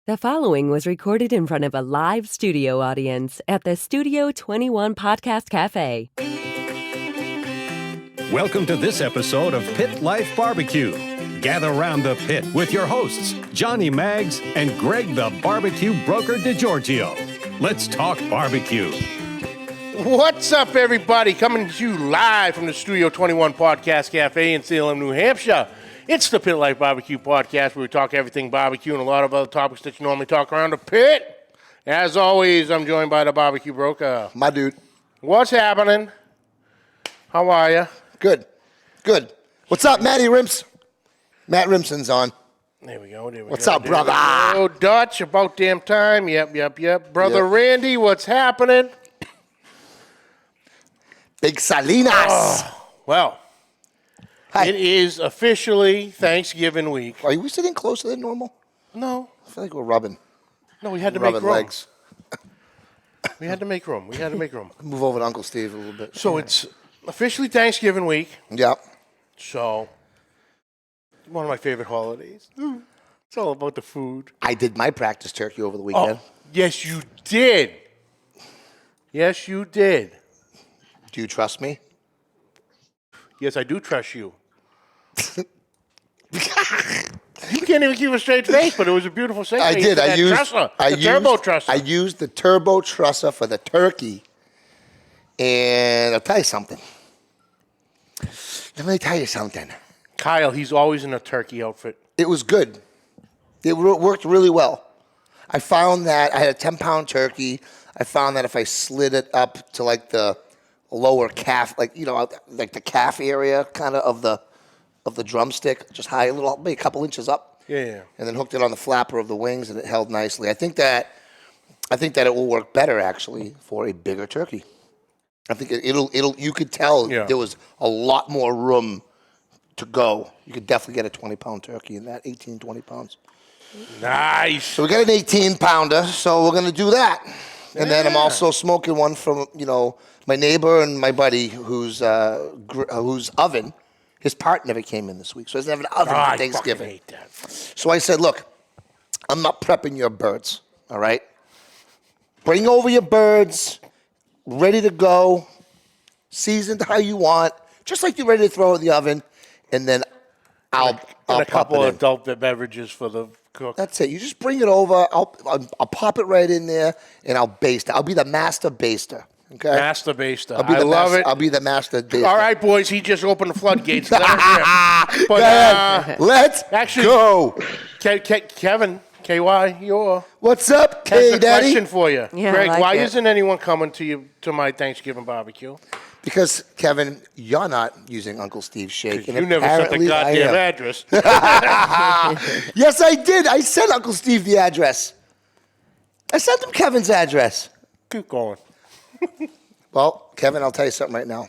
The following was recorded in front of a live studio audience at the Studio 21 Podcast Café. Welcome to this episode of Pit Life BBQ. Gather round the pit with your hosts, Johnny Maggs and Greg the Barbecue Broker DiGiorgio. Let's talk barbecue. What's up, everybody? Coming to you live from the Studio 21 Podcast Café in Salem, New Hampshire. It's the Pit Life BBQ podcast where we talk everything barbecue and a lot of other topics that you normally talk around the pit. As always, I'm joined by the barbecue broker. My dude. What's happening? How are you? Good. What's up, Matty Rimps? Matt Rimson's on. There we go. What's up, brother? Oh, Dutch, about damn time. Yep. Brother Yep. Randy, what's happening? Big Salinas. Oh, well, Hi. it is officially Thanksgiving week. Are we sitting closer than normal? No, I feel like we're rubbing. we had to make Rubbing room. legs. We had to make room. Move over to Uncle Steve a little bit. So it's officially Thanksgiving week. Yeah. So one of my favorite holidays. It's all about the food. I did my practice turkey over the weekend. Oh, yes, you did. Yes, you did. Do you trust me? Yes, I do trust you. You can't even keep a straight face, but it was a beautiful face. I did. I used the turbo trusser. I used the turbo trusser for the turkey. And I'll tell you something. Let me tell you something. Kyle, he's always in a turkey outfit. It was good. It worked really well. I found that I had a 10-pound turkey. I found that if I slid it up to like the lower calf, like the calf area kind of the drumstick, just high, maybe a couple inches up. Yeah. And then hooked it on the flapper of the wings, and it held nicely. I think that it will work better actually for a bigger turkey. I think it'll. You could tell there was a lot more room to go. You could definitely get a 20-pound turkey in that, 18, 20 pounds. Nice. So we got an 18-pounder, so we're going to do that. And then I'm also smoking one from, my neighbor and my buddy whose oven, his part never came in this week. So he doesn't have an oven for Thanksgiving. I hate that. So I said, look, I'm not prepping your birds, all right? Bring over your birds, ready to go, seasoned how you want, just like you're ready to throw it in the oven, and then I'll a pop couple it of in. adult beverages for the cook. That's it. You just bring it over. I'll pop it right in there, and I'll baste it. I'll be the master baster. Okay. Master baster. I love it. I'll be the master baster. All right, boys. He just opened the floodgates. But Go ahead. Let's go. Kevin, KY, What's up, has K a Daddy? question for you. Yeah, Greg, I like why it. isn't anyone coming to my Thanksgiving barbecue? Because Kevin, you're not using Uncle Steve's shake. and You never sent the apparently I goddamn am. address. Yes, I did. I sent Uncle Steve the address. I sent him Kevin's address. Keep going. Well, Kevin, I'll tell you something right now.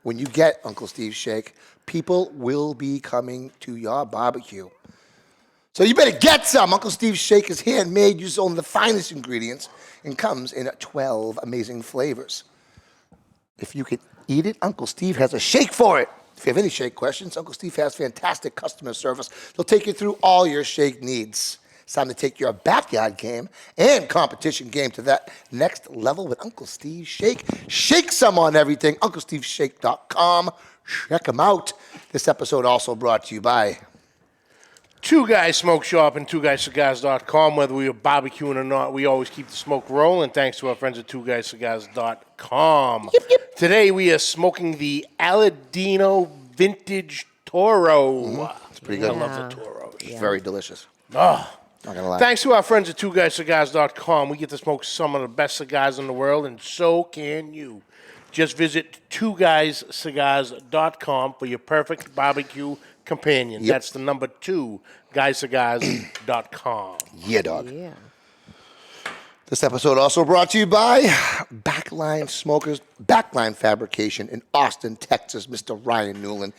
When you get Uncle Steve's shake, people will be coming to your barbecue. So you better get some. Uncle Steve's shake is handmade, uses only the finest ingredients, and comes in 12 amazing flavors. If you could eat it, Uncle Steve has a shake for it. If you have any shake questions, Uncle Steve has fantastic customer service. They'll take you through all your shake needs. It's time to take your backyard game and competition game to that next level with Uncle Steve's Shake. Shake some on everything. UncleSteveShake.com. Check them out. This episode also brought to you by Two Guys Smoke Shop and TwoGuysCigars.com. Whether we are barbecuing or not, we always keep the smoke rolling thanks to our friends at TwoGuysCigars.com. Yep. Today we are smoking the Aladino Vintage Toro. It's pretty good. I love the Toros. It's very delicious. Oh. Not gonna lie. Thanks to our friends at TwoGuysCigars.com, we get to smoke some of the best cigars in the world, and so can you. Just visit TwoGuysCigars.com for your perfect barbecue companion. Yep. That's the number 2, GuysCigars.com. Yeah, dog. Yeah. This episode also brought to you by Backline Smokers, Backline Fabrication in Austin, Texas, Mr. Ryan Newland.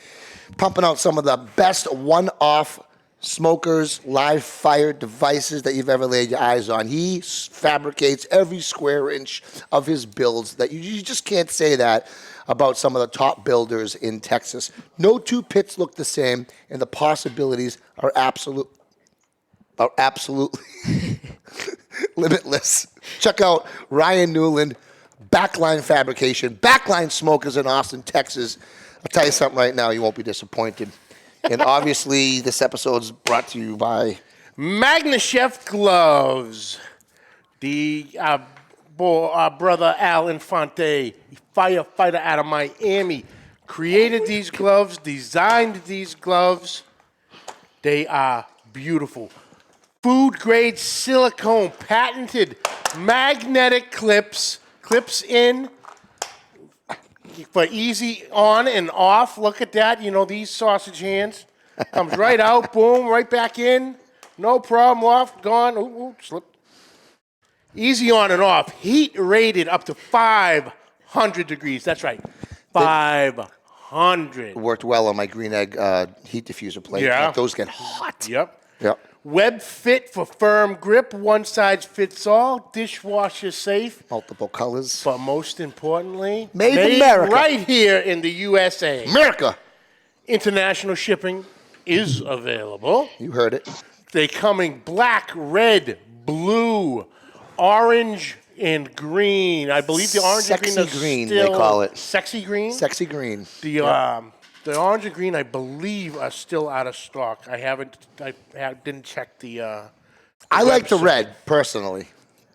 Pumping out some of the best one-off smokers, live fire devices that you've ever laid your eyes on. He fabricates every square inch of his builds that you just can't say that about some of the top builders in Texas. No two pits look the same, and the possibilities are absolutely Limitless. Check out Ryan Newland, Backline Fabrication, Backline Smokers in Austin, Texas. I'll tell you something right now, you won't be disappointed. And obviously, this episode's brought to you by Magna Chef Gloves. The brother Al Infante, firefighter out of Miami, created these gloves, designed these gloves. They are beautiful. Food grade silicone, patented magnetic clips in for easy on and off. Look at that. You know, these sausage hands. Comes right out, boom, right back in. No problem, off, gone. Ooh, slip. Easy on and off. Heat rated up to 500 degrees. That's right. 500. It worked well on my green egg heat diffuser plate. Yeah. Like, those get hot. Yep. Yep. Web fit for firm grip. One size fits all. Dishwasher safe. Multiple colors. But most importantly, Made in America. Right here in the USA. America. International shipping is available. You heard it. They come in black, red, blue, orange, and green. I believe the orange and green Sexy is green, still they call it. Sexy green? Sexy green. The orange and green, I believe, are still out of stock. I didn't check the I like the website. red, personally.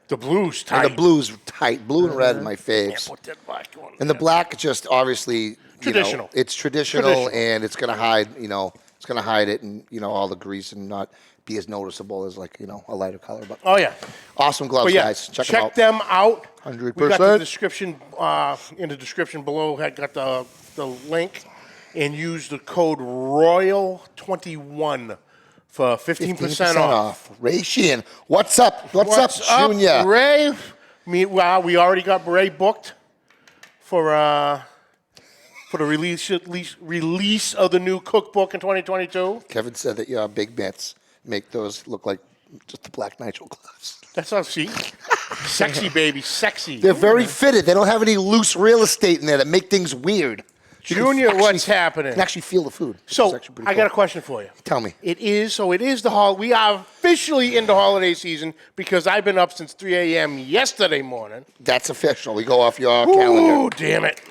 The blue's tight. And the blue's tight. Blue and red are my faves. Put that black on. And the black, just obviously, Traditional. It's traditional, and it's going to hide, it's going to hide it and, all the grease and not be as noticeable as, like, a lighter color. But Oh, yeah. awesome gloves, But yeah, guys. Check them out. 100%. We got the description, in the description below, I got the link, and use the code ROYAL21 for 15% off. Ray Sheehan. What's up? What's up, Junior? Ray? We already got Ray booked for the release of the new cookbook in 2022. Kevin said that your big bets make those look like just the black nitro gloves. That's how see. Sexy, baby, sexy. They're very fitted. They don't have any loose real estate in there that make things weird. You can Junior, actually- what's happening? You can actually feel the food. which So, is actually pretty I got a cool. question for you. Tell me. It is the we are officially into holiday season because I've been up since 3 a.m. yesterday morning. That's official. We go off your calendar. Ooh, damn it.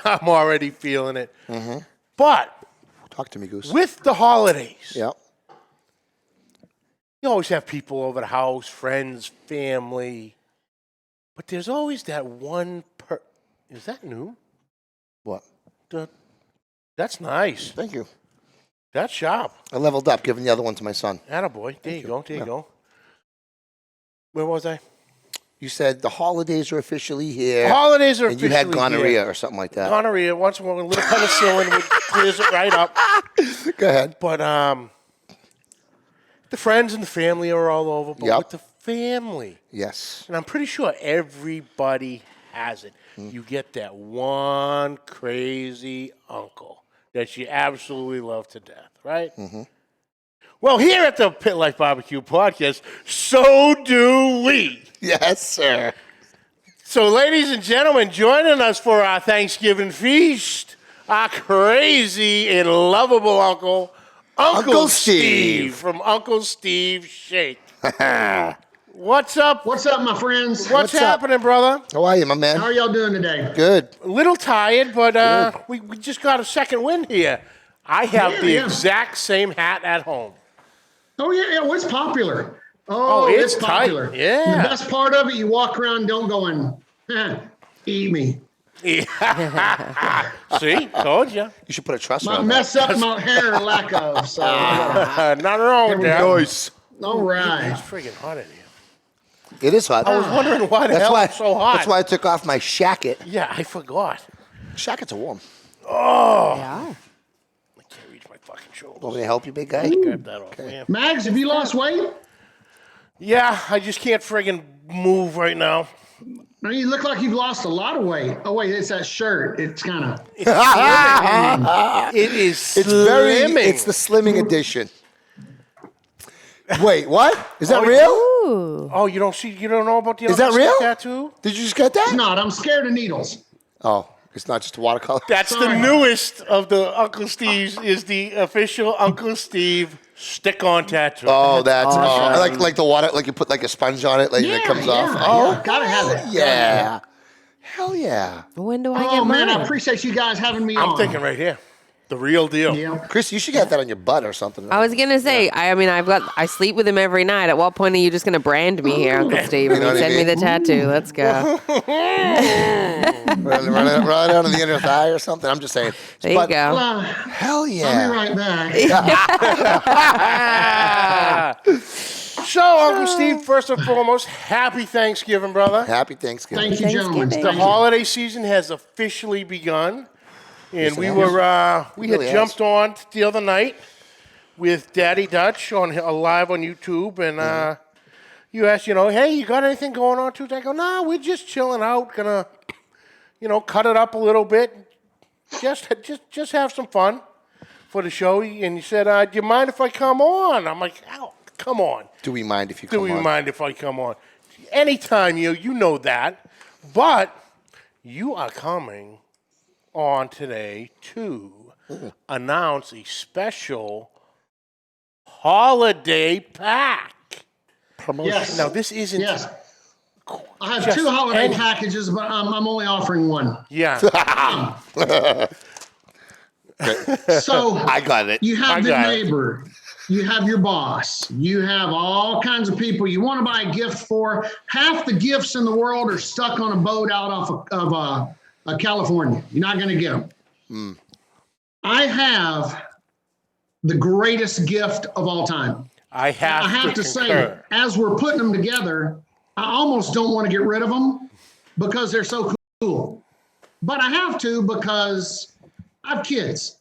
I'm already feeling it. But Talk to me, Goose. with the holidays, Yeah. you always have people over the house, friends, family. But there's always that one Is that new? What? That's nice. Thank you. That's sharp. I leveled up, giving the other one to my son. Attaboy. There you go. There you go. Where was I? You said the holidays are officially here. Holidays are and you officially had gonorrhea here. or something like that. Gonorrhea. Once in a while, a little penicillin clears it right up. Go ahead. But the friends and the family are all over. But Yep. with the family, Yes. and I'm pretty sure everybody has it. You get that one crazy uncle that you absolutely love to death, right? Well, here at the Pit Life BBQ podcast, so do we. Yes, sir. So, ladies and gentlemen, joining us for our Thanksgiving feast, our crazy and lovable uncle, Uncle Steve from Uncle Steve's Shake. What's up? What's up, my friends? What's happening, brother? How are you, my man? How are y'all doing today? Good. A little tired, but we just got a second win here. I have the exact same hat at home. Oh, yeah, it's popular. Oh, it's tight. popular. Yeah. The best part of it, you walk around, don't going, eat me. See? Told you. You should put a truss My around mess up my hair lack of. So, Nothing wrong with that. Nice. all right. It's friggin' hot in here. It is hot. I was wondering why the hell it's so hot. That's why I took off my shacket. Yeah, I forgot. Shackets are warm. Yeah. I can't reach my fucking shoulders. Want me to help you, big guy? Grab that off, man. Mags, have you lost weight? Yeah, I just can't friggin' move right now. No, you look like you've lost a lot of weight. Oh, wait, it's that shirt. It's kind of... It is It's slimming. It's the slimming edition. Wait, what? Is that Oh, real? Ooh. Oh, you don't know about the Is that other real? tattoo? Did you just get that? It's not. I'm scared of needles. Oh, It's not just a watercolor. That's the newest of the Uncle Steve's. Is the official Uncle Steve stick-on tattoo. Oh, that's like the water, like you put like a sponge on it, like it comes off. Oh, gotta have it. Yeah. Hell yeah. When do I get Oh man, mine? I appreciate you guys having me on. I'm thinking right here, the real deal. Yeah. Chris, you should get that on your butt or something. I was gonna say, I sleep with him every night. At what point are you just gonna brand me here, Uncle Steve? You know what I Send me mean? the tattoo. Let's go. Right on the inner thigh or something. I'm just saying. There you But- go. Hell I'll be yeah. right back. So, Uncle Steve, first and foremost, happy Thanksgiving, brother. Happy Thanksgiving. Thank you, gentlemen. Thanksgiving. The holiday season has officially begun, and we had Really jumped on the other night with Daddy Dutch on live on YouTube, and you asked, hey, you got anything going on Tuesday? I go, no, we're just chilling out, gonna, cut it up a little bit, just have some fun for the show. And you said, do you mind if I come on? I'm like, oh, come on. Do we mind if you come Do we on? mind if I come on? Anytime, you know that. But you are coming on today to announce a special holiday pack. Promotion. Yes. Now, this isn't... Yes. I have Just 2 holiday any- packages, but I'm only offering one. Yeah. So I got it. you I have the got it. neighbor, you have your boss, you have all kinds of people you want to buy a gift for. Half the gifts in the world are stuck on a boat out off of California. You're not going to get them. I have the greatest gift of all time. I have to say, concur. as we're putting them together, I almost don't want to get rid of them because they're so cool. But I have to because I have kids.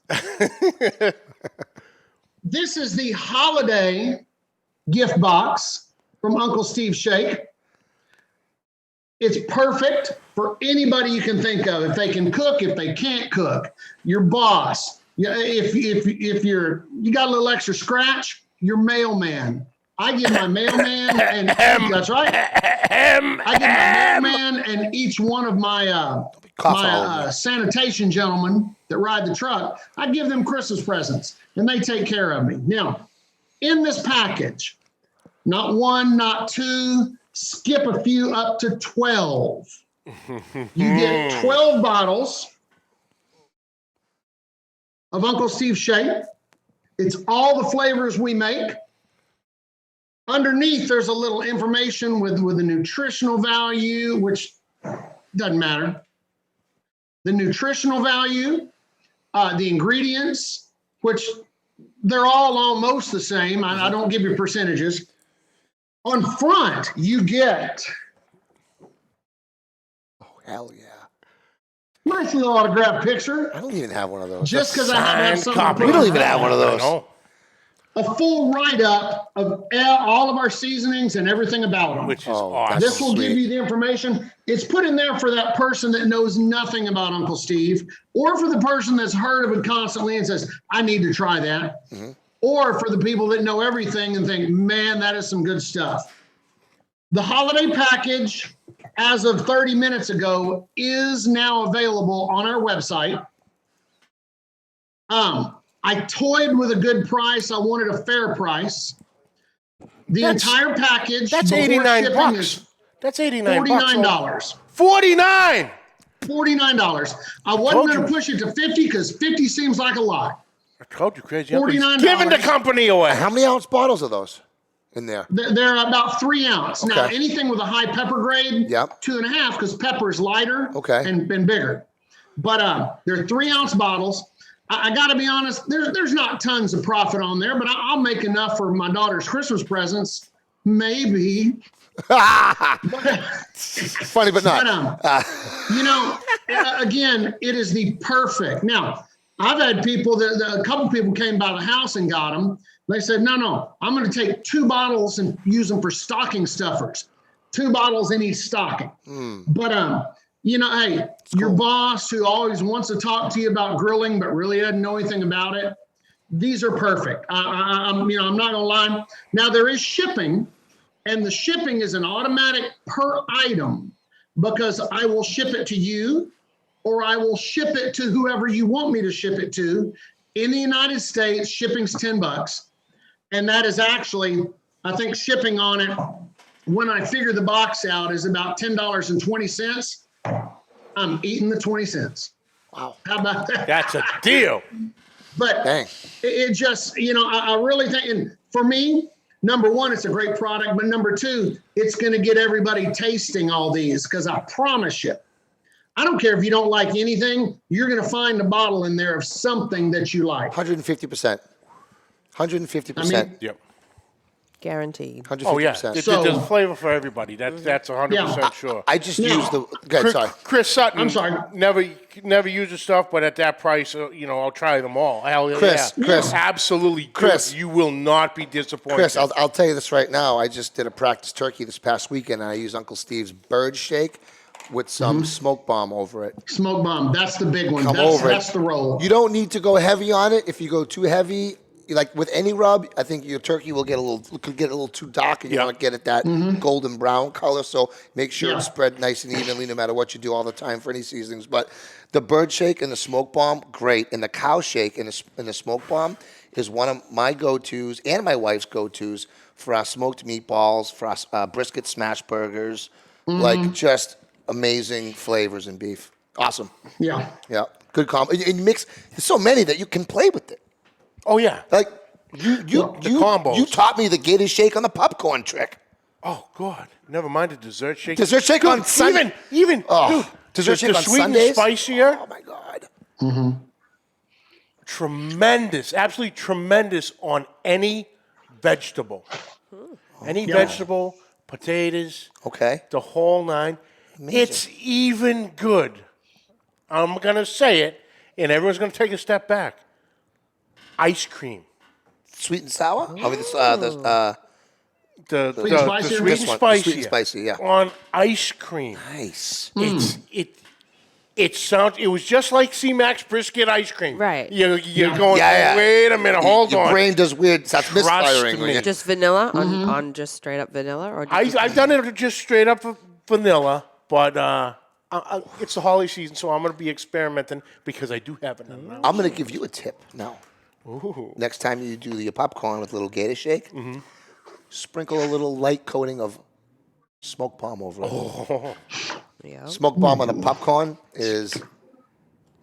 This is the holiday gift box from Uncle Steve Shake. It's perfect for anybody you can think of. If they can cook, if they can't cook, your boss. If you got a little extra scratch, your mailman. I give my mailman and that's right. I give my mailman and each one of my sanitation gentlemen that ride the truck, I give them Christmas presents and they take care of me. Now, in this package, not 1, not 2, skip a few up to 12. You get 12 bottles of Uncle Steve Shake. It's all the flavors we make. Underneath, there's a little information with the nutritional value, which doesn't matter. The nutritional value, the ingredients, which they're all almost the same. I don't give you percentages. On front, you get Hell yeah. nice little autographed picture. I don't even have one of those. Just because I have something. copy. to We put don't on even have one of those. I know. A full write-up of all of our seasonings and everything about them. Which is Oh, awesome. This will sweet. give you the information. It's put in there for that person that knows nothing about Uncle Steve, or for the person that's heard of it constantly and says, I need to try that. Mm-hmm. Or for the people that know everything and think, man, that is some good stuff. The holiday package, as of 30 minutes ago, is now available on our website. I toyed with a good price. I wanted a fair price. The entire package. That's before $89 shipping bucks. is That's $89 bucks. $49. $49. $49. I wasn't going to push it to 50 because 50 seems like a lot. I told you, crazy. Uncle's $49. giving the company away. How many ounce bottles are those in there? They're about 3 ounce. Now, Okay. anything with a high pepper grade, Yep. 2.5 because pepper is lighter Okay. and bigger. But they're 3 ounce bottles. I got to be honest, there's not tons of profit on there, but I'll make enough for my daughter's Christmas presents. Maybe. Funny, but not. Again, it is the perfect. Now, I've had people a couple people came by the house and got them. They said, no, I'm going to take 2 bottles and use them for stocking stuffers. 2 bottles in each stocking. But, hey, your boss who always wants to talk to you about grilling, but really doesn't know anything about it. These are perfect. I'm not going to lie. Now there is shipping, and the shipping is an automatic per item because I will ship it to you or I will ship it to whoever you want me to ship it to. In the United States, shipping's $10. And that is actually, I think shipping on it, when I figure the box out, is about $10.20. I'm eating the 20 cents. Wow. How about that? That's a deal. But Dang. it just, I really think, and for me, number one, it's a great product. But number two, it's going to get everybody tasting all these, because I promise you, I don't care if you don't like anything, you're going to find a bottle in there of something that you like. 150%. 150%. I mean, Yep. Guaranteed. 150%. Oh, yeah. So- There's flavor for everybody. That's 100% sure. I just Now- used the. Good, sorry. Chris Sutton. I'm sorry. Never uses stuff, but at that price, I'll try them all. Hell Chris, yeah. Chris. Absolutely good. Chris. You will not be disappointed. Chris, I'll tell you this right now. I just did a practice turkey this past weekend, and I used Uncle Steve's bird shake with some smoke bomb over it. Smoke bomb, that's the big one. Come over That's it. the roll. You don't need to go heavy on it. If you go too heavy, like with any rub, I think your turkey will get a little too dark, and you Yeah. want to get it that golden brown color. So make sure Yeah. it's spread nice and evenly, no matter what you do all the time for any seasonings. But the bird shake and the smoke bomb, great, and the cow shake and the smoke bomb is one of my go-tos and my wife's go-tos for our smoked meatballs, for our brisket smash burgers, like just amazing flavors in beef. Awesome. Yeah. Yeah, good combo. And you mix. There's so many that you can play with it. Oh, yeah. Like you combos. you taught me the gator shake on the popcorn trick. Oh, God. Never mind the dessert shake. Dessert shake Dude, on Sunday. Even, Oh, dude, dessert shake the on sweet Sundays? and spicier. Oh my God. Tremendous. Absolutely tremendous on any vegetable. Any vegetable, potatoes, Okay. the whole nine. Amazing. It's even good. I'm going to say it, and everyone's going to take a step back. Ice cream. Sweet and sour. I mean, The Sweet and spicy? sweet This and one, the spicy. sweet and spicy, yeah. On ice cream. Nice. It was just like C-Max brisket ice cream. Right. You're going, Yeah. wait a minute, hold Your on. brain does weird. Starts Trust misfiring. me. Just vanilla on just straight up vanilla, or I've done it just straight up vanilla, but it's the holiday season, so I'm going to be experimenting because I do have it now. I'm gonna give you a tip now. Next time you do your popcorn with a little gator shake, sprinkle a little light coating of smoke bomb over it. yeah. Smoke bomb on the popcorn is,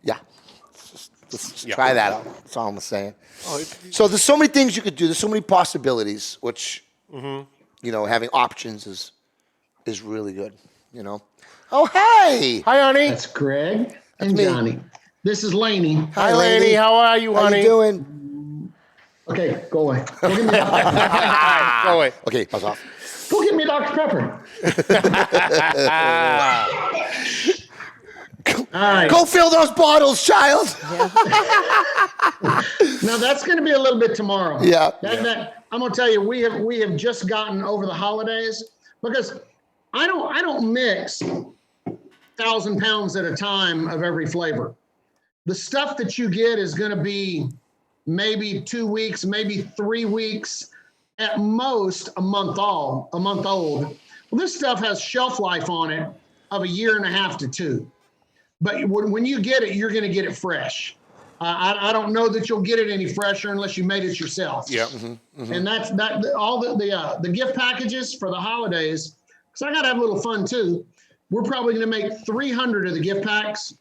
yeah. Let's just try that out. That's all I'm saying. So there's so many things you could do. There's so many possibilities, which, having options is really good, Oh, hey. Hi, honey. That's Greg and me. Johnny. This is Laney. Hi, Laney. How are you, How honey? you doing? Okay, go away. Go get me, Go away. Okay, buzz off. go get me Dr. Pepper. All right. Go fill those bottles, child. Now that's going to be a little bit tomorrow. Yeah. I'm going to tell you, we have just gotten over the holidays, because I don't mix 1,000 pounds at a time of every flavor. The stuff that you get is going to be maybe 2 weeks, maybe 3 weeks, at most a month old. Well, this stuff has shelf life on it of 1.5 to 2 years. But when you get it, you're going to get it fresh. I don't know that you'll get it any fresher unless you made it yourself. Yeah. And that's all the gift packages for the holidays. Because I got to have a little fun too. We're probably going to make 300 of the gift packs.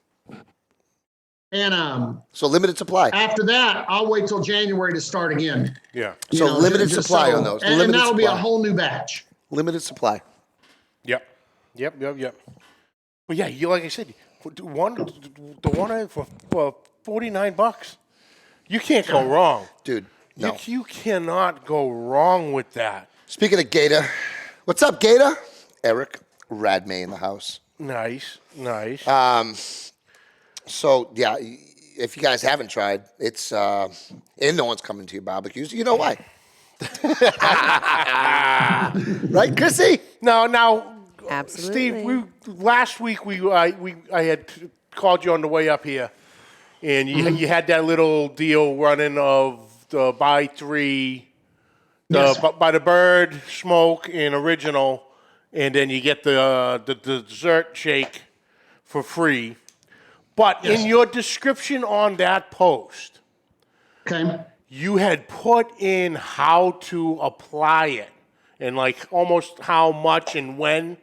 And So limited supply. after that, I'll wait till January to start again. Yeah. So limited supply on those. And Limited that'll be a supply. whole new batch. Limited supply. Yep. But yeah, like I said, the one for $49, you can't go wrong. Dude, no. You cannot go wrong with that. Speaking of Gator, what's up, Gator? Eric Radmay in the house. Nice. So, yeah, if you guys haven't tried, it's, and no one's coming to your barbecues, you know why. Right, Chrissy? Now, Absolutely. Steve, last week I had called you on the way up here, and you had that little deal running of the buy three, Yes. by the bird, smoke, and original, and then you get the dessert shake for free. But in your description on that post, you had put in how to apply it and like almost how much and when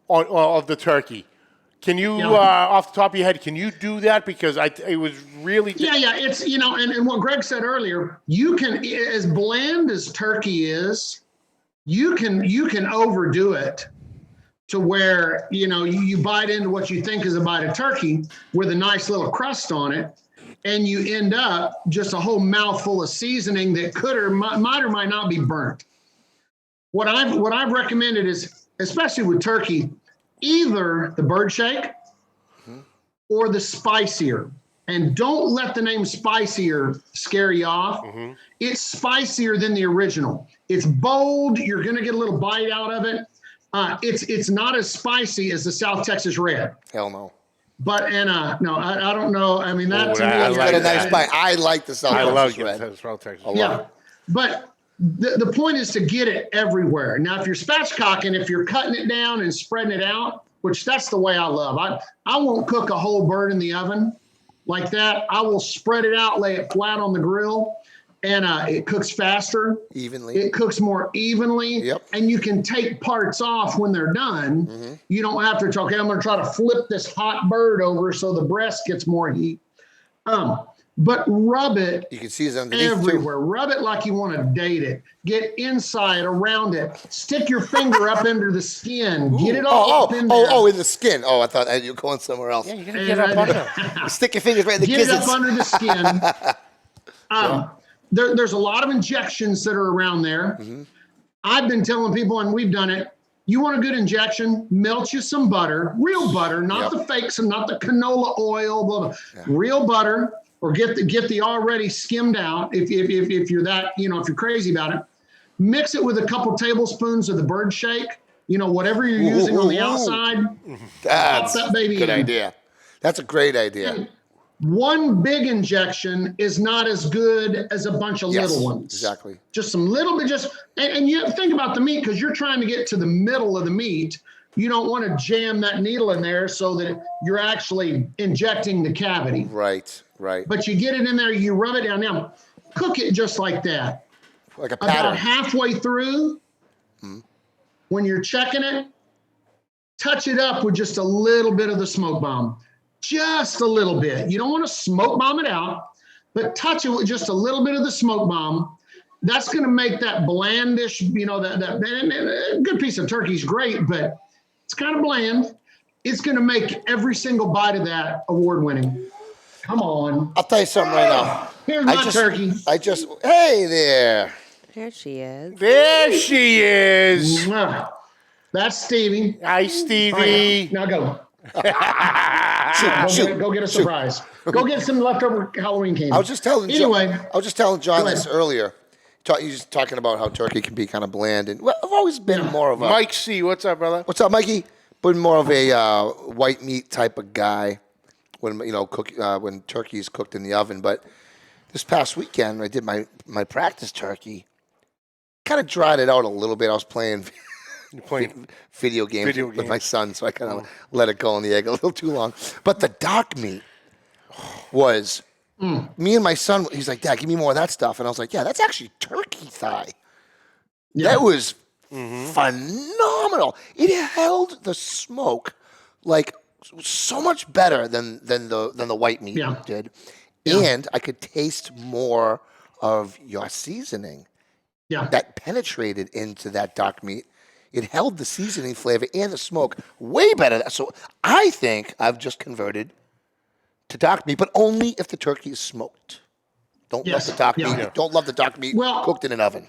of the turkey. Can you, off the top of your head, can you do that? Because it was really... It's, and what Greg said earlier, you can, as bland as turkey is, you can overdo it to where, you bite into what you think is a bite of turkey with a nice little crust on it, and you end up just a whole mouthful of seasoning that could or might not be burnt. What I've recommended is, especially with turkey, either the bird shake or the spicier. And don't let the name spicier scare you off. It's spicier than the original. It's bold. You're going to get a little bite out of it. It's not as spicy as the South Texas Red. Hell no. But no, I don't know. I mean, that to me, I like a nice bite. I like the South Texas Red. South Texas. But the point is to get it everywhere. Now, if you're spatchcocking, if you're cutting it down and spreading it out, which that's the way I love. I won't cook a whole bird in the oven like that. I will spread it out, lay it flat on the grill, and it cooks faster. Evenly. It cooks more evenly. Yep. And you can take parts off when they're done. You don't have to, okay, I'm going to try to flip this hot bird over so the breast gets more heat. But rub it you can season underneath everywhere. too. Rub it like you want to date it. Get inside, around it. Stick your finger up under the skin. Get it all up in there. In the skin. Oh, I thought you were going somewhere else. Yeah, you're going to get up under. Stick your fingers right in the Get gizzards. it up under the skin. There's a lot of injections that are around there. I've been telling people, and we've done it, you want a good injection, melt you some butter, real butter, not the fakes and not the canola oil, blah, blah. Real butter. Or get the already skimmed out if you're that, if you're crazy about it. Mix it with a couple tablespoons of the bird shake, whatever you're using on the outside. That's that baby a good in. idea. That's a great idea. And one big injection is not as good as a bunch of little ones. Exactly. Just some little bit, and you have to think about the meat because you're trying to get to the middle of the meat. You don't want to jam that needle in there so that you're actually injecting the cavity. Right. But you get it in there, you rub it down. Now, cook it just like that. Like a pattern. About halfway through, when you're checking it, touch it up with just a little bit of the smoke bomb. Just a little bit. You don't want to smoke bomb it out, but touch it with just a little bit of the smoke bomb. That's going to make that blandish, that a good piece of turkey is great, but it's kind of bland. It's going to make every single bite of that award-winning. Come on. I'll tell you something right now. Here's my turkey. Hey there. There she is. There she is. That's Stevie. Hi, Stevie. Now go. Go get a surprise. Go get some leftover Halloween candy. I was just telling John this earlier. He was talking about how turkey can be kind of bland, and I've always been more of a Mike C. What's up, brother? What's up, Mikey? Been more of a white meat type of guy when when turkey is cooked in the oven. But this past weekend, I did my practice turkey. Kind of dried it out a little bit. I was playing video games with my son, so I kind of let it go on the egg a little too long. But the dark meat was me and my son. He's like, "Dad, give me more of that stuff," and I was like, "Yeah, that's actually turkey thigh." Yeah. That was phenomenal. It held the smoke like so much better than the white meat did, and I could taste more of your seasoning. Yeah, that penetrated into that dark meat. It held the seasoning flavor and the smoke way better. So I think I've just converted to dark meat, but only if the turkey is smoked. Don't love the dark meat. Don't love the dark meat cooked in an oven.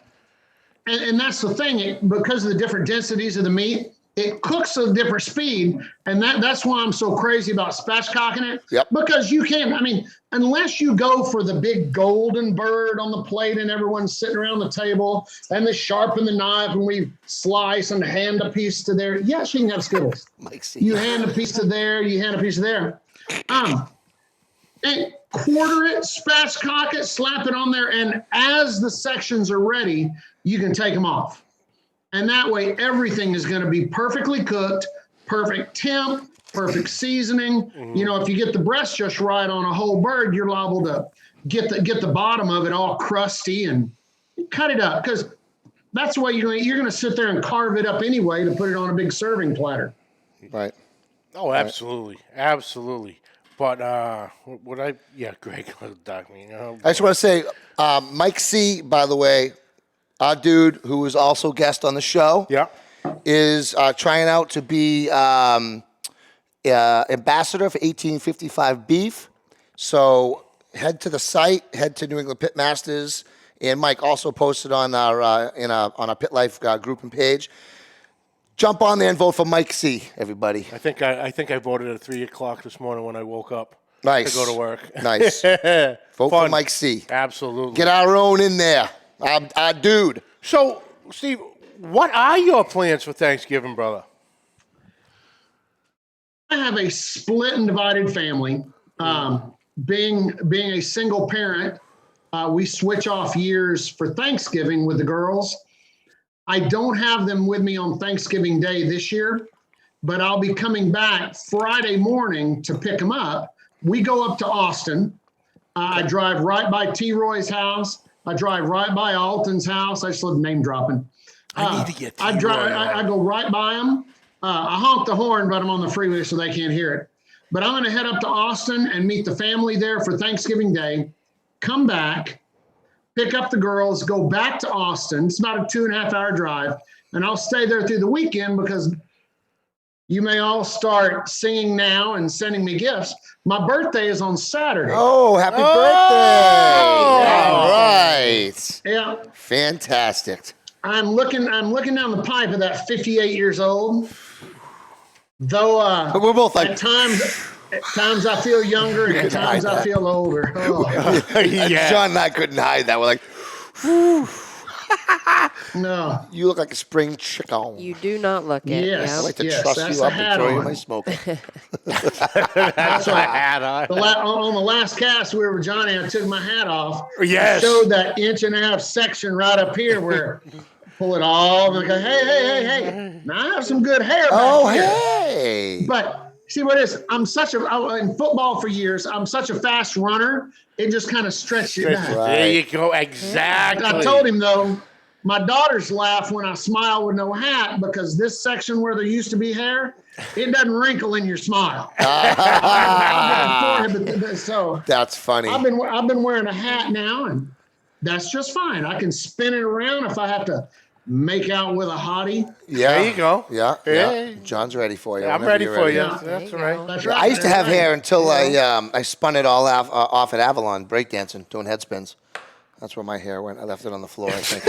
And that's the thing, because of the different densities of the meat, it cooks at a different speed, and that's why I'm so crazy about spatchcocking it. Yep. Because you can't, unless you go for the big golden bird on the plate and everyone's sitting around the table and they sharpen the knife and we slice and hand a piece to there. Yes, you can have Skittles. You hand a piece to there, you hand a piece to there. And quarter it, spatchcock it, slap it on there, and as the sections are ready, you can take them off. And that way, everything is going to be perfectly cooked, perfect temp, perfect seasoning. You know, if you get the breast just right on a whole bird, you're liable to get the bottom of it all crusty, and cut it up, because that's the way you're going to sit there and carve it up anyway to put it on a big serving platter. Right. Oh, absolutely, absolutely. But Greg, doc me. I just want to say, Mike C, by the way, our dude who is also guest on the show, is trying out to be ambassador for 1855 beef. So head to the site, head to New England Pit Masters, and Mike also posted on our on our Pit Life group and page. Jump on there and vote for Mike C, everybody. I think I voted at 3:00 this morning when I woke up. Nice. To go to work. Nice. Vote for Mike C. Absolutely. Get our own in there. Our dude. So, Steve, what are your plans for Thanksgiving, brother? I have a split and divided family. Being a single parent, we switch off years for Thanksgiving with the girls. I don't have them with me on Thanksgiving Day this year, but I'll be coming back Friday morning to pick them up. We go up to Austin. I drive right by T. Roy's house. I drive right by Alton's house. I just love name dropping. I need to get T. I go right by them. I honk the horn, but I'm on the freeway so they can't hear it. But I'm going to head up to Austin and meet the family there for Thanksgiving Day, come back, pick up the girls, go back to Austin. It's about a 2.5 hour drive. And I'll stay there through the weekend, because you may all start singing now and sending me gifts. My birthday is on Saturday. Oh, happy birthday. All right. Yeah. Fantastic. I'm looking down the pipe of that 58 years old. Though we're both like, at times I feel younger, and at times I feel older. Oh. John and I couldn't hide that. We're like, whew. No. You look like a spring chicken. You do not look it. Yes. I like to Yes, truss that's you up a and hat throw you on. my smoke. That's a hat on. On the last cast we were with Johnny, I took my hat off. Yes. I showed that 1.5 section right up here where pull it all and go, hey. Now I have some good hair back here. Hey. But see what it is? In football for years, I'm such a fast runner, it just kind of stretches it back. Right. There you go. Exactly. I told him, though, my daughters laugh when I smile with no hat, because this section where there used to be hair, it doesn't wrinkle in your smile. So That's funny. I've been wearing a hat now, and that's just fine. I can spin it around if I have to make out with a hottie. Yeah. There you go. Yeah. Hey. John's ready for you. I'm whenever ready you're for you. Yeah. That's all right. That's Yeah, right. I used to have That's hair right. until I spun it all off at Avalon breakdancing, doing head spins. That's where my hair went. I left it on the floor, I think.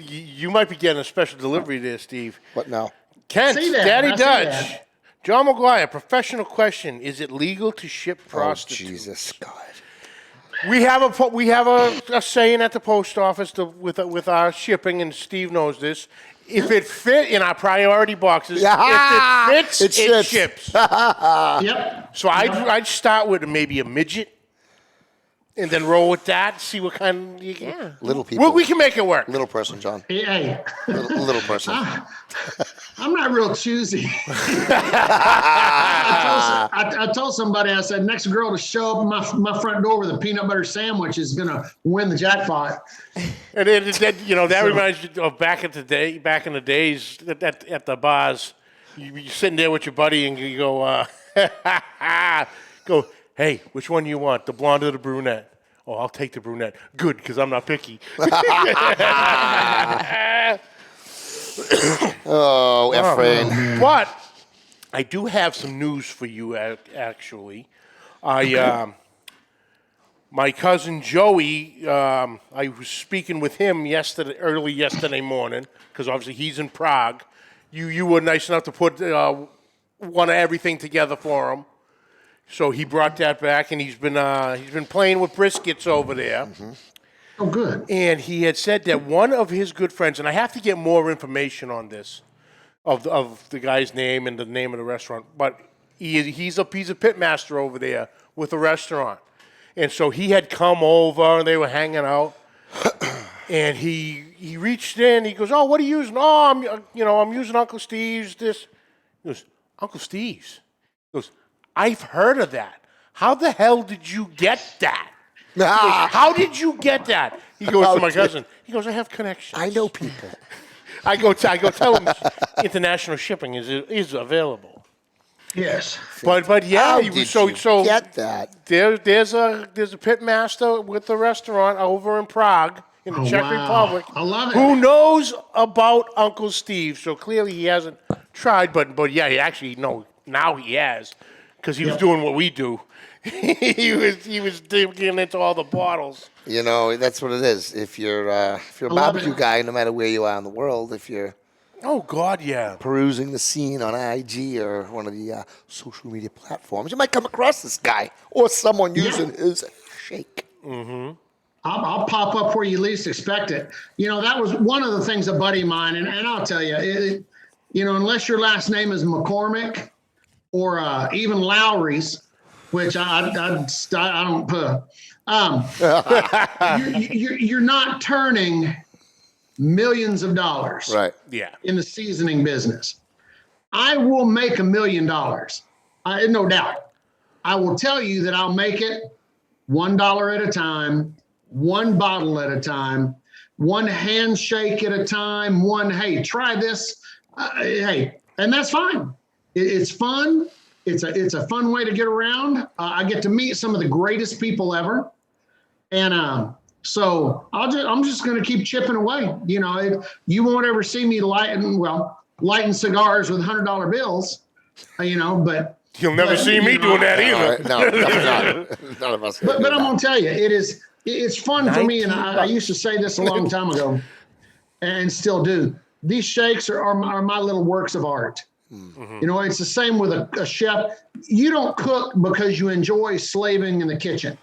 You might be getting a special delivery there, Steve. What now? Kent, See that. Daddy I see Dutch, that. John McGuire, professional question: is it legal to ship prostitutes? Oh, Jesus God. We have a saying at the post office with our shipping, and Steve knows this. If it fit in our priority boxes, if it fits, it ships. Yep. So I'd start with maybe a midget, and then roll with that. See what kind. Yeah. Little people. Well, we can make it work. Little person, John. Hey, Little person. I'm not real choosy. I told somebody, I said, next girl to show up at my front door with a peanut butter sandwich is going to win the jackpot. And that reminds you of back in the days at the bars. You're sitting there with your buddy and you go, hey, which one do you want, the blonde or the brunette? Oh, I'll take the brunette. Good, because I'm not picky. Oh, Ephraim. But I do have some news for you, actually. My cousin Joey, I was speaking with him early yesterday morning, because obviously he's in Prague. You were nice enough to put one of everything together for him. So he brought that back, and he's been playing with briskets over there. Mm-hmm. Oh, good. And he had said that one of his good friends, and I have to get more information on this, of the guy's name and the name of the restaurant, but he's a pit master over there with a restaurant. And so he had come over, and they were hanging out. And he reached in. He goes, "Oh, what are you using?" "Oh, I'm using Uncle Steve's this." He goes, Uncle Steve's. He goes, I've heard of that. How the hell did you get that? He goes, how did you get that? He goes to my cousin. He goes, I have connections. I know people. I go tell him international shipping is available. Yes. But yeah, How he was did so you get that? there's a pit master with a restaurant over in Prague in the Czech Republic. I love it. Who knows about Uncle Steve? So clearly he hasn't tried, but yeah, he actually now he has, because he was doing what we do. he was getting into all the bottles. You know, that's what it is. If you're a barbecue guy, no matter where you are in the world, if you're perusing the scene on IG or one of the social media platforms, you might come across this guy or someone using his shake. Mm-hmm. I'll pop up where you least expect it. You know, that was one of the things a buddy of mine, and I'll tell you, unless your last name is McCormick or even Lowry's, which I don't put. You're not turning millions of dollars, right? Yeah, in the seasoning business. I will make $1 million, no doubt. I will tell you that I'll make it $1 at a time, one bottle at a time, one handshake at a time. Hey, try this. Hey, and that's fine. It's fun. It's a fun way to get around. I get to meet some of the greatest people ever, and so I'm just going to keep chipping away. You know, you won't ever see me lighting cigars with $100 bills. You know, but you'll never see me doing that either. No, none of us. But I'm going to tell you, it's fun for me, and I used to say this a long time ago, and still do. These shakes are my little works of art. Mm-hmm. You know, it's the same with a chef. You don't cook because you enjoy slaving in the kitchen.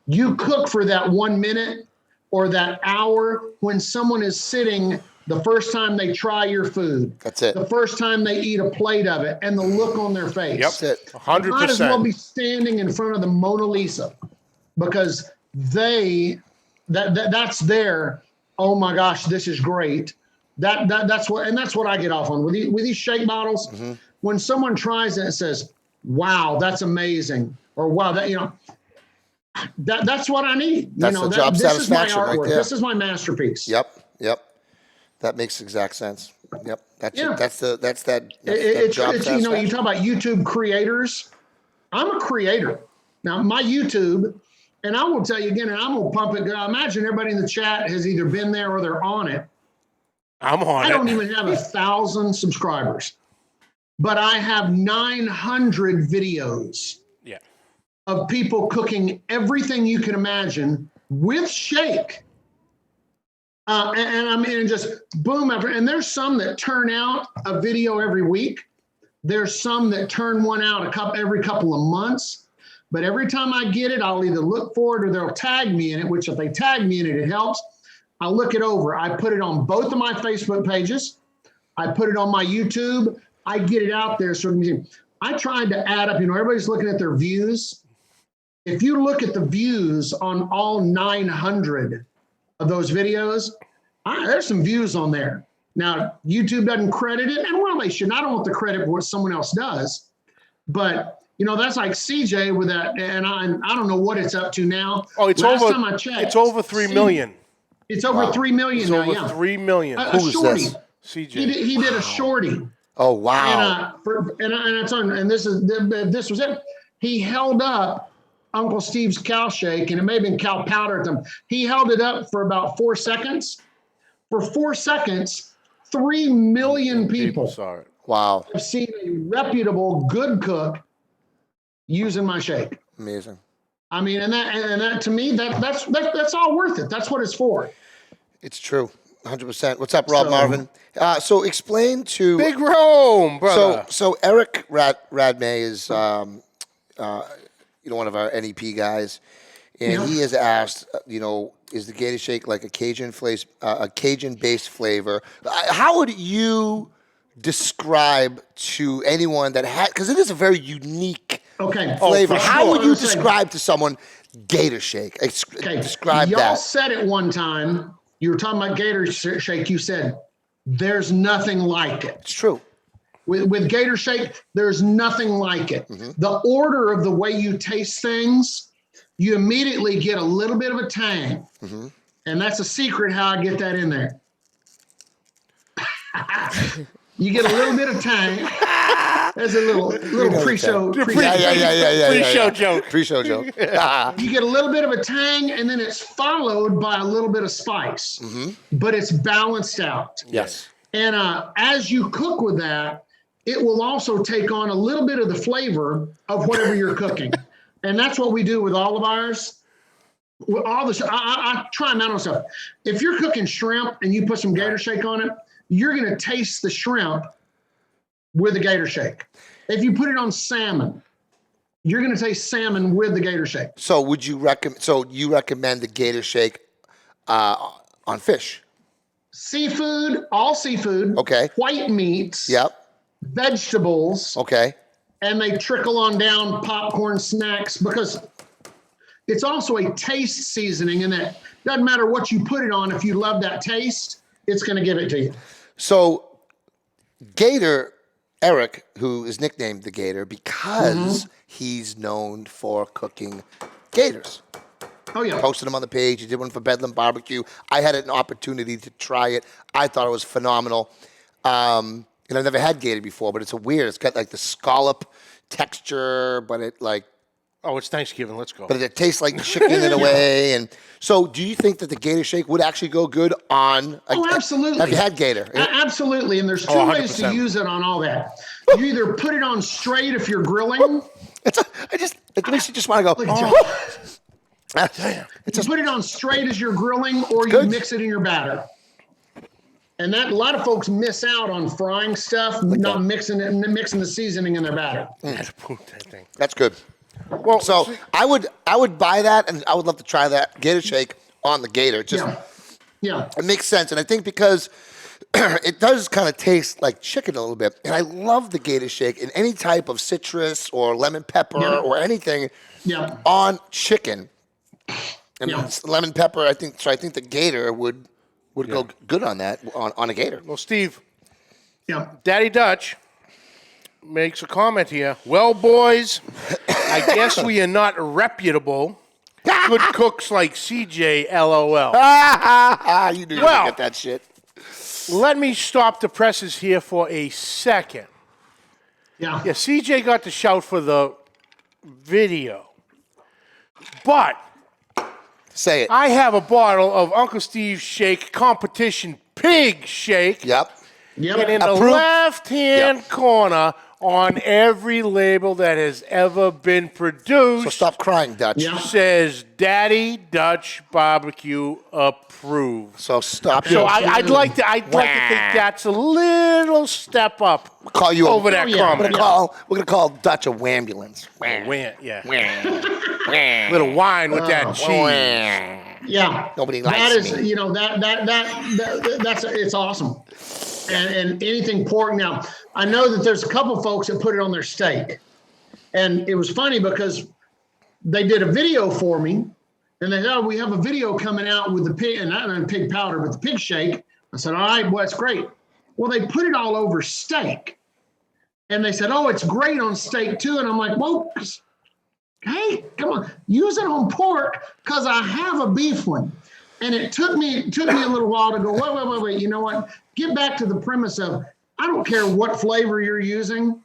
You cook for that 1 minute or that hour when someone is sitting the first time they try your food. That's it. The first time they eat a plate of it and the look on their face. Yep, that's it. 100%. You might as well be standing in front of the Mona Lisa, because that's their, oh my gosh, this is great. That's what I get off on with these shake bottles. Mm-hmm. When someone tries it and says, "Wow, that's amazing," or "Wow, that's what I need." That's the job satisfaction right there. This is my masterpiece. Yep. That makes exact sense. Yep. That's that job satisfaction. You know, you talk about YouTube creators. I'm a creator. Now, my YouTube, and I will tell you again, and I'm gonna pump it. I imagine everybody in the chat has either been there or they're on it. I'm on it. I don't even have 1,000 subscribers, but I have 900 videos of people cooking everything you can imagine with shake. And I mean, just boom, and there's some that turn out a video every week. There's some that turn one out every couple of months. But every time I get it, I'll either look for it or they'll tag me in it, which if they tag me in it, it helps. I'll look it over. I put it on both of my Facebook pages. I put it on my YouTube. I get it out there. So I tried to add up, everybody's looking at their views. If you look at the views on all 900 of those videos, there's some views on there. Now, YouTube doesn't credit it, and they shouldn't. I don't want the credit for what someone else does. But, that's like CJ with that, and I don't know what it's up to now. Oh, it's Last over. Time I checked, it's over 3 million. It's over 3 million it's now. Over yeah, 3 million. A shorty. This? CJ. He did a shorty. Oh wow! And this was it. He held up Uncle Steve's cow shake, and it may have been cow powder at them. He held it up for about 4 seconds. For 4 seconds, 3 million people saw it. Wow! Have seen a reputable, good cook using my shake. Amazing. I mean, and that to me, that's all worth it. That's what it's for. It's true. 100%. What's up, Rob Marvin? So explain to Big Rome, brother. So Eric Radmay is one of our NEP guys, and he has asked, is the Gator Shake like a Cajun-based flavor? How would you describe to anyone that had, because it is a very unique flavor. How would you describe to someone Gator Shake? Describe that. Y'all said it one time. You were talking about Gator Shake. You said, there's nothing like it. It's true. With Gator Shake, there's nothing like it. The order of the way you taste things, you immediately get a little bit of a tang. And that's a secret how I get that in there. You get a little bit of tang. That's a little pre-show. Pre-show joke. Pre-show joke. You get a little bit of a tang, and then it's followed by a little bit of spice. But it's balanced out. Yes. And as you cook with that, it will also take on a little bit of the flavor of whatever you're cooking. And that's what we do with all of ours. With all the, I try them out on stuff. If you're cooking shrimp and you put some Gator Shake on it, you're going to taste the shrimp with the Gator Shake. If you put it on salmon, you're going to taste salmon with the Gator Shake. So would you recommend? So you recommend the Gator Shake on fish? Seafood, all seafood. Okay. White meats. Yep. Vegetables. Okay. And they trickle on down popcorn snacks because it's also a taste seasoning, and that doesn't matter what you put it on. If you love that taste, it's going to give it to you. So Gator, Eric, who is nicknamed the Gator because he's known for cooking gators. Oh, yeah. Posted them on the page. He did one for Bedlam Barbecue. I had an opportunity to try it. I thought it was phenomenal. And I've never had gator before, but it's it's got like the scallop texture, but it like... Oh, it's Thanksgiving. Let's go. But it tastes like chicken in a way. And so do you think that the Gator Shake would actually go good on... absolutely. Have you had Gator? Absolutely. And there's two ways to use it on all that. You either put it on straight if you're grilling. It makes you just want to go... You put it on straight as you're grilling, or you mix it in your batter. And that a lot of folks miss out on frying stuff, not mixing the seasoning in their batter. That's good. Well, so I would buy that, and I would love to try that Gator Shake on the Gator. It makes sense, and I think because it does kind of taste like chicken a little bit, and I love the Gator Shake in any type of citrus or lemon pepper or anything on chicken. And lemon pepper, I think the Gator would go good on that on a Gator. Well, Steve, Daddy Dutch makes a comment here. Well, boys, I guess we are not reputable. Good cooks like CJ, LOL. You knew you would get that shit. Let me stop the presses here for a second. Yeah, CJ got the shout for the video. But say it. I have a bottle of Uncle Steve's Shake Competition Pig Shake. Yep. And in the left-hand corner on every label that has ever been produced. So stop crying, Dutch. Says Daddy Dutch Barbecue approved. So stop. So I'd like to think that's a little step up. We'll call you over that comment. We're gonna call Dutch a wambulance. Little wine with that cheese. Yeah. Nobody likes that is, me. That's it's awesome. And anything pork. Now, I know that there's a couple folks that put it on their steak. And it was funny because they did a video for me. And they said, we have a video coming out with the pig, and not pig powder, but the pig shake. I said, all right, well, that's great. Well, they put it all over steak. And they said, it's great on steak too. And I'm like, well, hey, come on, use it on pork because I have a beef one. And it took me a little while to go, wait. You know what? Get back to the premise of, I don't care what flavor you're using,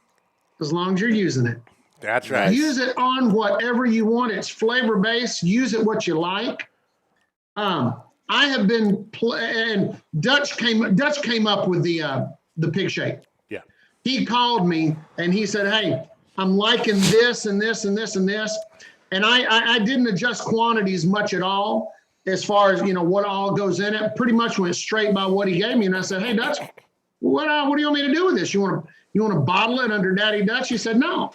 as long as you're using it. That's right. Use it on whatever you want. It's flavor based. Use it what you like. I have been and Dutch came up with the pig shake. Yeah. He called me and he said, hey, I'm liking this and this and this and this. And I didn't adjust quantities much at all as far as, what all goes in it. Pretty much went straight by what he gave me. And I said, hey, Dutch, what do you want me to do with this? You want to bottle it under Daddy Dutch? He said, no.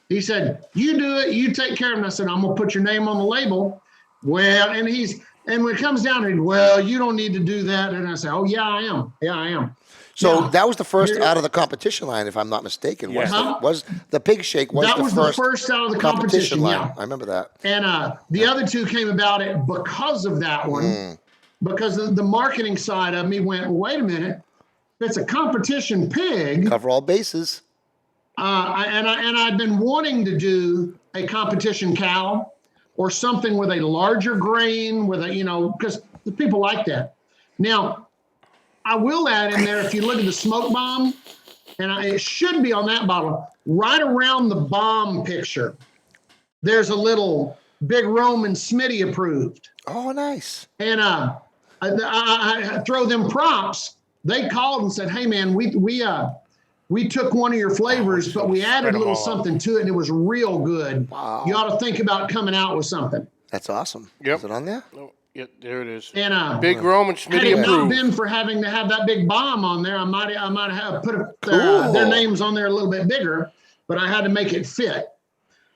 He said, you do it. You take care of it. And I said, I'm going to put your name on the label. Well, and when it comes down to it, well, you don't need to do that. And I said, oh, yeah, I am. Yeah, I am. So that was the first out of the competition line, if I'm not mistaken. Yeah. Was the pig shake was the first out of the competition line. Yeah. I remember that. And the other two came about it because of that one, because the marketing side of me went, wait a minute, it's a competition pig, Cover all bases. I've been wanting to do a competition cow or something with a larger grain, with a, because the people like that. Now, I will add in there, if you look at the smoke bomb, and it should be on that bottle, right around the bomb picture, there's a little Big Roman Smitty approved. Oh, nice. And I throw them props. They called and said, "Hey, man, we took one of your flavors, but we added a little something to it, and it was real good. Wow. You ought to think about coming out with something." That's awesome. Yep. Is it on there? Oh, yeah, there it is. And Big Roman had Smitty it not approved. been for having to have that big bomb on there, I might have put Cool. their names on there a little bit bigger, but I had to make it fit.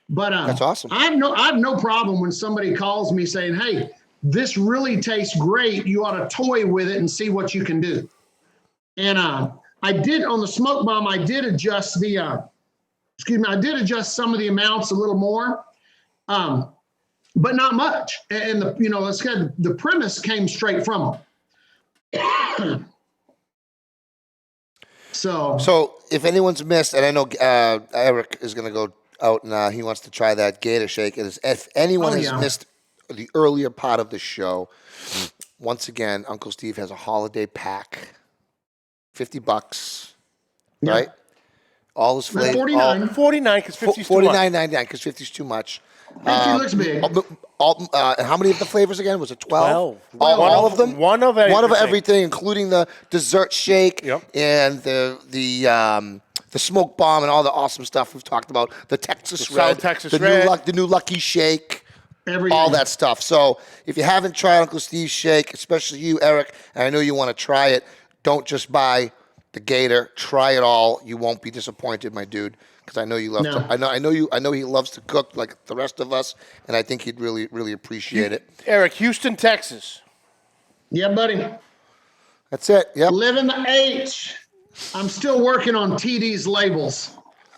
But That's awesome. I have no problem when somebody calls me saying, "Hey, this really tastes great. You ought to toy with it and see what you can do." And I did on the smoke bomb. I did adjust I did adjust some of the amounts a little more, but not much. And the premise came straight from them. So if anyone's missed, and I know Eric is going to go out and he wants to try that gator shake. If anyone has missed the earlier part of the show, once again, Uncle Steve has a holiday pack, $50, right? All his flavors. 49. 49 because 50 is too much. $49.99 because 50 is too much. 50 looks big. How many of the flavors again? Was it 12? 12. All of them? One of everything. One of everything, including the dessert shake Yep. and the smoke bomb and all the awesome stuff we've talked about. The Texas Red, South Texas the Red. the new Lucky Shake, Everything. all that stuff. So if you haven't tried Uncle Steve's shake, especially you, Eric, and I know you want to try it, don't just buy the Gator. Try it all. You won't be disappointed, my dude. Because I know you love No. to. I know he loves to cook like the rest of us, and I think he'd really, really appreciate it. Eric, Houston, Texas. Yeah, buddy. That's it. Yep. Living the H. I'm still working on TD's labels.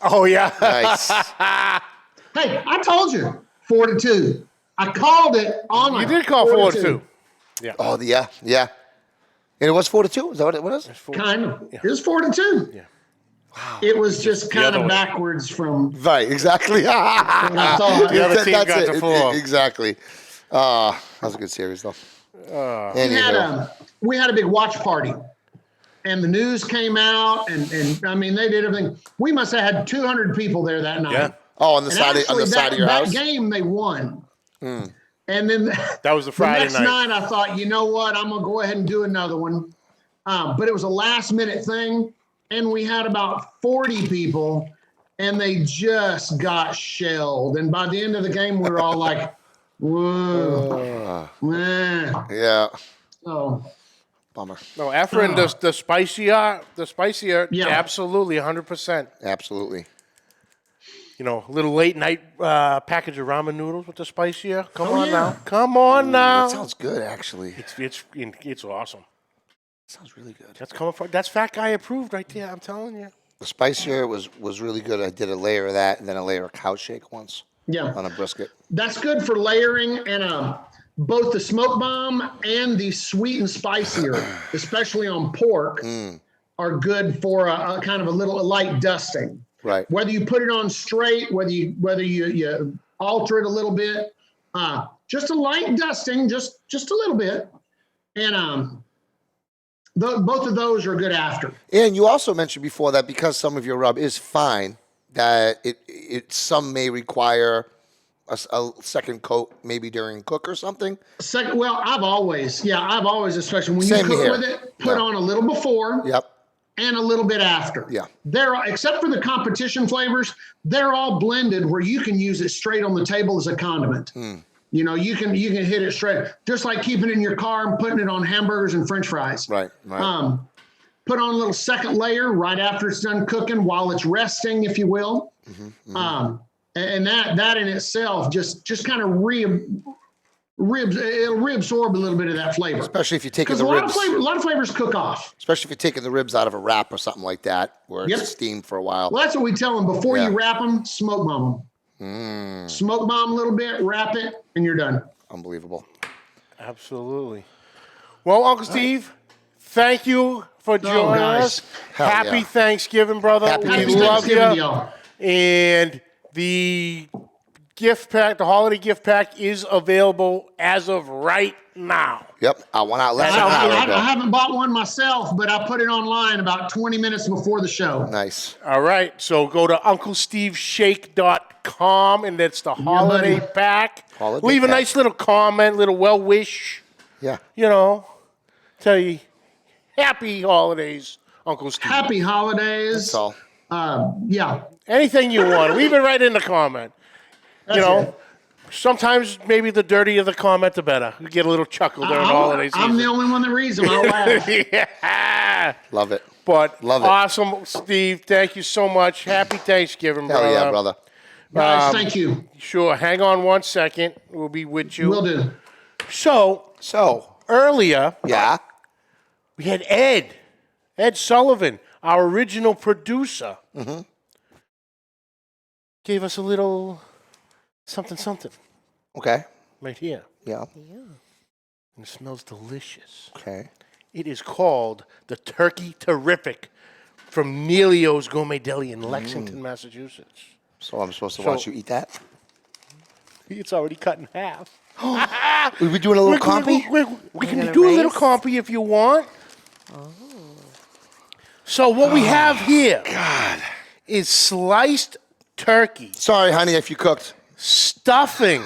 Oh, yeah. Nice. Hey, I told you 4-2. I called it on. You did call 4-2. Yeah. Oh, yeah. And it was 4-2. Is that what it was? Kind of. It was 4-2. Yeah. Wow. It was just kind other of way. backwards from Right. Exactly. what I thought. The other team got the floor. Exactly. That was a good series, though. We had a big watch party, and the news came out, and I mean, they did everything. We must have had 200 people there that night. Yeah. Oh, on the And side actually, of your house. that game they won. And then That was the Friday next night I thought, you know what, I'm gonna go ahead and do another one. But it was a last minute thing, and we had about 40 people, and they just got shelled. And by the end of the game, we were all like, "Whoa, man!" Yeah. So Bummer. No, Efren, the spicier, Yeah. absolutely, 100%. Absolutely. You know, a little late night package of ramen noodles with the spicier. Come on yeah. now. Come on now. That sounds good, actually. It's awesome. Sounds really good. That's Fat Guy approved right there. I'm telling you. The spicier was really good. I did a layer of that and then a layer of cow shake once yeah, on a brisket. that's good for layering, and both the smoke bomb and the sweet and spicier, especially on pork, are good for a kind of a light dusting. Right. Whether you put it on straight, whether you alter it a little bit, just a light dusting, just a little bit, and both of those are good after. And you also mentioned before that because some of your rub is fine, that some may require a second coat, maybe during cook or something. I've always, especially when Same you cook here. with it, put on a little before. Yep. And a little bit after. Yeah. Except for the competition flavors, they're all blended where you can use it straight on the table as a condiment. You know, you can hit it straight, just like keeping it in your car and putting it on hamburgers and French fries. Right. Put on a little second layer right after it's done cooking, while it's resting, if you will. And that in itself just kind of it'll reabsorb a little bit of that flavor. Especially if you're taking Because the a ribs. lot of flavors cook off. Especially if you're taking the ribs out of a wrap or something like that, where it's steamed for a while. Well, that's what we tell them before Yeah. you wrap them. Smoke bomb them. Smoke bomb a little bit, wrap it, and you're done. Unbelievable. Absolutely. Well, Uncle Steve, thank you for joining guys. us. Hell Happy yeah. Thanksgiving, brother. Happy We Happy love Thanksgiving, you. y'all. And the gift pack, the holiday gift pack, is available as of right now. Yep. I went out less I, than an hour ago. I haven't bought one myself, but I put it online about 20 minutes before the show. Nice. All right, so go to UncleSteveShake.com, and that's the holiday buddy. pack. Holiday Leave a pack. nice little comment, little well wish. Yeah. You know, tell you happy holidays, Uncle Steve. Happy holidays. That's all. Yeah. Anything you want, leave it right in the comment. That's You know, it. sometimes maybe the dirtier the comment, the better. You get a little chuckle during the holiday season. I'm the only one that reads them. I'll laugh. Yeah. Love it. But Love it. awesome, Steve. Thank you so much. Happy Thanksgiving, Hell brother. yeah, brother. Guys, thank you. Sure. Hang on 1 second. We'll be with you. Will do. So, So, earlier, yeah. we had Ed Sullivan, our original producer, gave us a little something Okay. right here. Yeah. And it smells delicious. Okay. It is called the Turkey Terrific from Neilio's Gourmet Deli in Lexington, Massachusetts. So I'm supposed to watch you eat that? It's already cut in half. We be doing a little compy? We can gonna do a little race? compy if you want. So what we have here is sliced turkey, Sorry, honey, if you cooked. stuffing,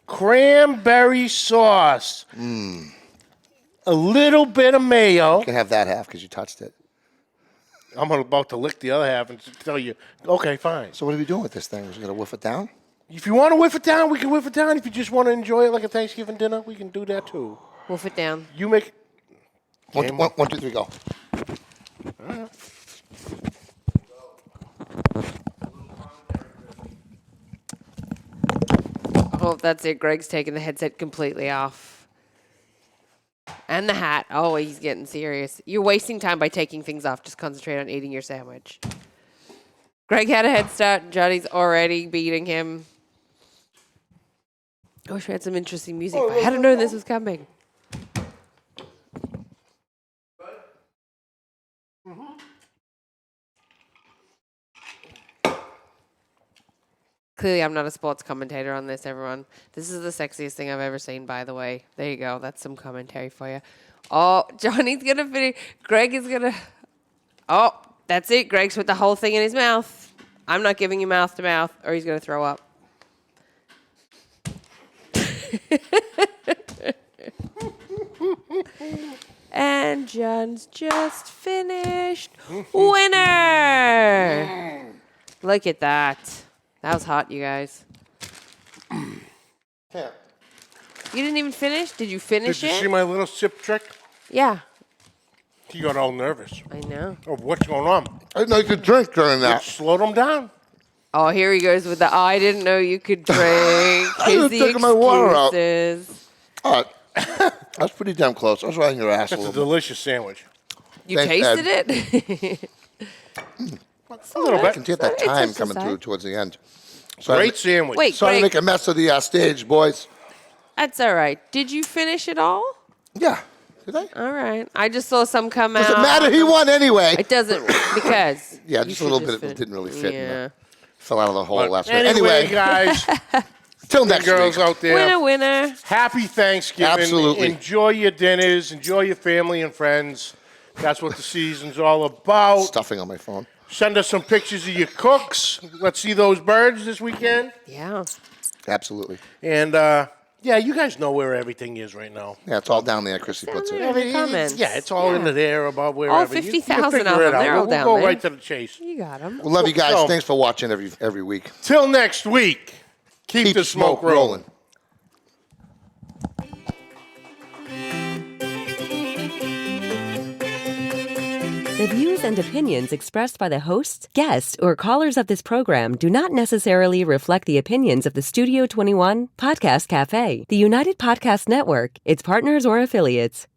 cranberry sauce, a little bit of mayo. You can have that half because you touched it. I'm about to lick the other half and tell you, okay, fine. So what are we doing with this thing? We're going to whiff it down? If you want to whiff it down, we can whiff it down. If you just want to enjoy it like a Thanksgiving dinner, we can do that too. Wolf it down. You make One, 2, 3, go. Oh, that's it. Greg's taking the headset completely off. And the hat. Oh, he's getting serious. You're wasting time by taking things off. Just concentrate on eating your sandwich. Greg had a head start. Johnny's already beating him. I wish we had some interesting music. But I hadn't known this was coming. Clearly, I'm not a sports commentator on this, everyone. This is the sexiest thing I've ever seen, by the way. There you go. That's some commentary for you. Oh, Johnny's going to finish. Greg is going to... Oh, that's it. Greg's with the whole thing in his mouth. I'm not giving you mouth to mouth, or he's going to throw up. And John's just finished. Winner! Look at that. That was hot, you guys. Yeah. You didn't even finish? Did you finish Did you see it? my little sip trick? Yeah, He got all nervous. I know. Oh, what's going on? I didn't know you could drink during that. Slowed him down. Oh, here he goes with the I didn't know you could drink. I Here's was the taking my water out. excuses. All right. That's pretty damn close. I was right in your ass a It's a little bit. delicious sandwich. You Thanks, tasted it? A little I bit. can get that It's time just coming a through side. towards the end. Great sandwich. Wait, Sorry to Greg, make a mess of the stage, boys. that's all right. Did you finish it all? Yeah. Did I? All right. I just saw some come out. Does it matter? He won anyway. It doesn't because Yeah, you just a should little bit. It fin- didn't really fit. Yeah. Fell out of the hole last minute. Anyway, Anyway, guys, till the next girls week. out there, Winner, winner. happy Thanksgiving. Absolutely. Enjoy your dinners. Enjoy your family and friends. That's what the season's all about. Stuffing on my phone. Send us some pictures of your cooks. Let's see those birds this weekend. Yeah. Absolutely. And, yeah, you guys know where everything is right now. Yeah, it's all down there. Chrissy puts down it. there. Comments. Yeah, it's all in there about wherever. All You 50,000 figure of it them. out. They're all We'll down go there. right to the chase. You got him. We love you guys. So- Thanks for watching every week. Till next week, keep the smoke rolling. The views and opinions expressed by the hosts, guests, or callers of this program do not necessarily reflect the opinions of the Studio 21 Podcast Café, the United Podcast Network, its partners, or affiliates.